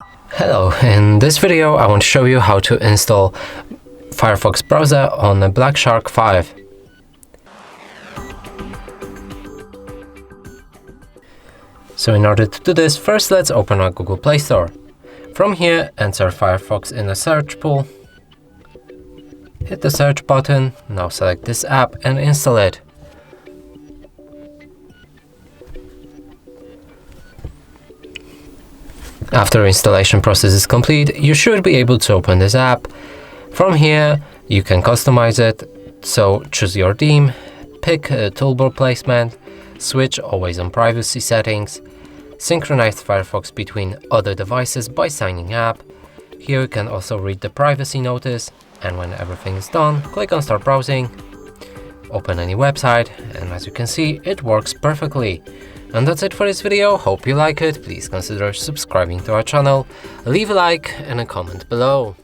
Hello, in this video I want to show you how to install Firefox browser on a Black Shark 5. So in order to do this, first let's open our Google Play Store. From here, enter Firefox in the search pool. Hit the search button, now select this app and install it. After installation process is complete, you should be able to open this app. From here, you can customize it, so choose your theme, pick a toolbar placement, switch always on privacy settings, synchronize Firefox between other devices by signing up. Here you can also read the privacy notice, and when everything is done, click on Start Browsing, open any website, and as you can see, it works perfectly. And that's it for this video. Hope you like it. Please consider subscribing to our channel, leave a like and a comment below.